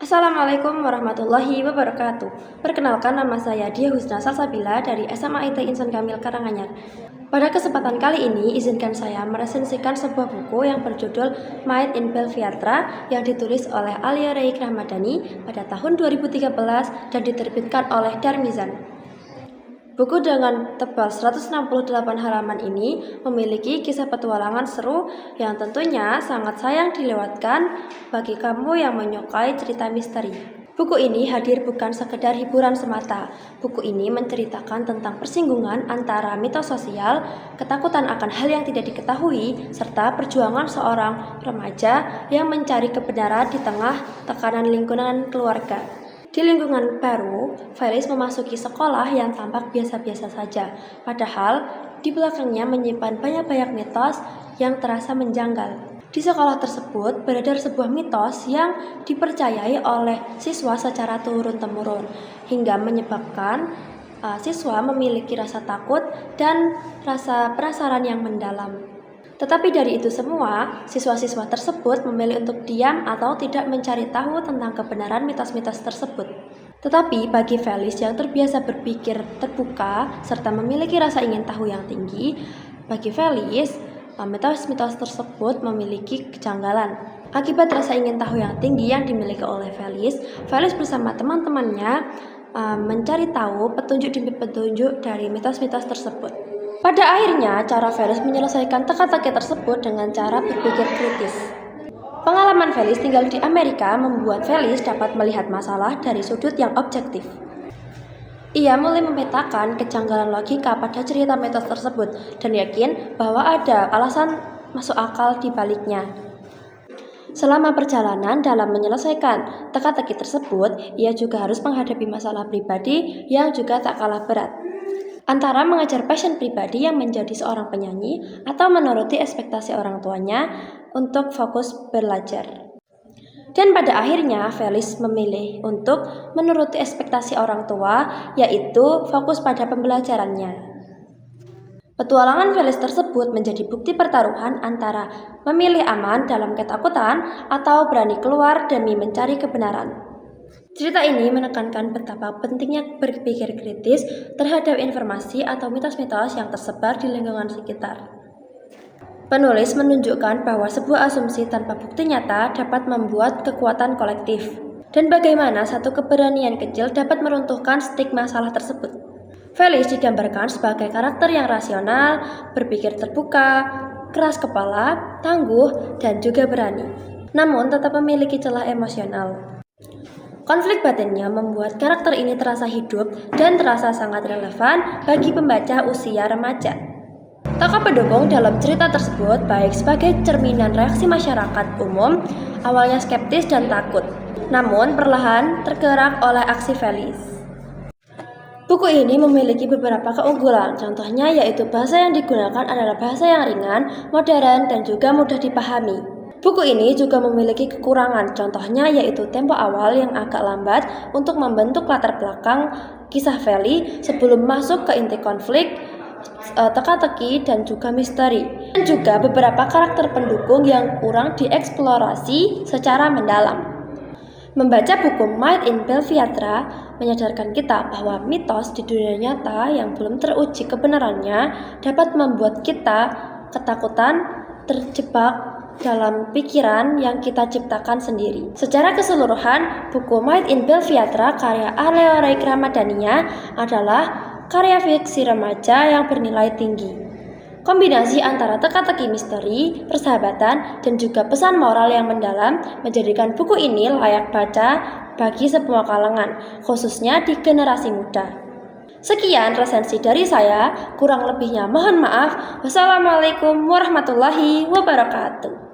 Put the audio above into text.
Assalamualaikum warahmatullahi wabarakatuh. Perkenalkan, nama saya Dia Husna Salsabila dari SMA IT Insan Kamil Karanganyar. Pada kesempatan kali ini, izinkan saya meresensikan sebuah buku yang berjudul Made in Belviatra yang ditulis oleh Alia Reik Ramadhani pada tahun 2013 dan diterbitkan oleh Darmizan. Buku dengan tebal 168 halaman ini memiliki kisah petualangan seru yang tentunya sangat sayang dilewatkan bagi kamu yang menyukai cerita misteri. Buku ini hadir bukan sekedar hiburan semata. Buku ini menceritakan tentang persinggungan antara mitos sosial, ketakutan akan hal yang tidak diketahui, serta perjuangan seorang remaja yang mencari kebenaran di tengah tekanan lingkungan keluarga. Di lingkungan baru, Felis memasuki sekolah yang tampak biasa-biasa saja, padahal di belakangnya menyimpan banyak-banyak mitos yang terasa menjanggal. Di sekolah tersebut beredar sebuah mitos yang dipercayai oleh siswa secara turun-temurun, hingga menyebabkan siswa memiliki rasa takut dan rasa penasaran yang mendalam. Tetapi dari itu semua, siswa-siswa tersebut memilih untuk diam atau tidak mencari tahu tentang kebenaran mitos-mitos tersebut. Tetapi bagi Felis yang terbiasa berpikir terbuka serta memiliki rasa ingin tahu yang tinggi, bagi Felis, mitos-mitos tersebut memiliki kejanggalan. Akibat rasa ingin tahu yang tinggi yang dimiliki oleh Felis bersama teman-temannya mencari tahu petunjuk demi petunjuk dari mitos-mitos tersebut. Pada akhirnya, cara Felis menyelesaikan teka-teki tersebut dengan cara berpikir kritis. Pengalaman Felis tinggal di Amerika membuat Felis dapat melihat masalah dari sudut yang objektif. Ia mulai memetakan kejanggalan logika pada cerita mitos tersebut dan yakin bahwa ada alasan masuk akal di baliknya. Selama perjalanan dalam menyelesaikan teka-teki tersebut, ia juga harus menghadapi masalah pribadi yang juga tak kalah berat. Antara mengejar passion pribadi yang menjadi seorang penyanyi atau menuruti ekspektasi orang tuanya untuk fokus belajar. Dan pada akhirnya Felis memilih untuk menuruti ekspektasi orang tua, yaitu fokus pada pembelajarannya. Petualangan Felis tersebut menjadi bukti pertaruhan antara memilih aman dalam ketakutan atau berani keluar demi mencari kebenaran. Cerita ini menekankan betapa pentingnya berpikir kritis terhadap informasi atau mitos-mitos yang tersebar di lingkungan sekitar. Penulis menunjukkan bahwa sebuah asumsi tanpa bukti nyata dapat membuat kekuatan kolektif, dan bagaimana satu keberanian kecil dapat meruntuhkan stigma salah tersebut. Felis digambarkan sebagai karakter yang rasional, berpikir terbuka, keras kepala, tangguh, dan juga berani, namun tetap memiliki celah emosional. Konflik batinnya membuat karakter ini terasa hidup dan terasa sangat relevan bagi pembaca usia remaja. Tokoh pendukung dalam cerita tersebut baik sebagai cerminan reaksi masyarakat umum, awalnya skeptis dan takut, namun perlahan tergerak oleh aksi Felis. Buku ini memiliki beberapa keunggulan, contohnya yaitu bahasa yang digunakan adalah bahasa yang ringan, modern, dan juga mudah dipahami. Buku ini juga memiliki kekurangan, contohnya yaitu tempo awal yang agak lambat untuk membentuk latar belakang kisah Felis sebelum masuk ke inti konflik, teka-teki, dan juga misteri. Dan juga beberapa karakter pendukung yang kurang dieksplorasi secara mendalam. Membaca buku Made in Belviatra menyadarkan kita bahwa mitos di dunia nyata yang belum teruji kebenarannya dapat membuat kita ketakutan, terjebak dalam pikiran yang kita ciptakan sendiri. Secara keseluruhan, buku Made in Belviatra karya Alia Reik Ramadhani adalah karya fiksi remaja yang bernilai tinggi. Kombinasi antara teka-teki misteri, persahabatan, dan juga pesan moral yang mendalam menjadikan buku ini layak baca bagi semua kalangan, khususnya di generasi muda. Sekian resensi dari saya, kurang lebihnya mohon maaf. Wassalamualaikum warahmatullahi wabarakatuh.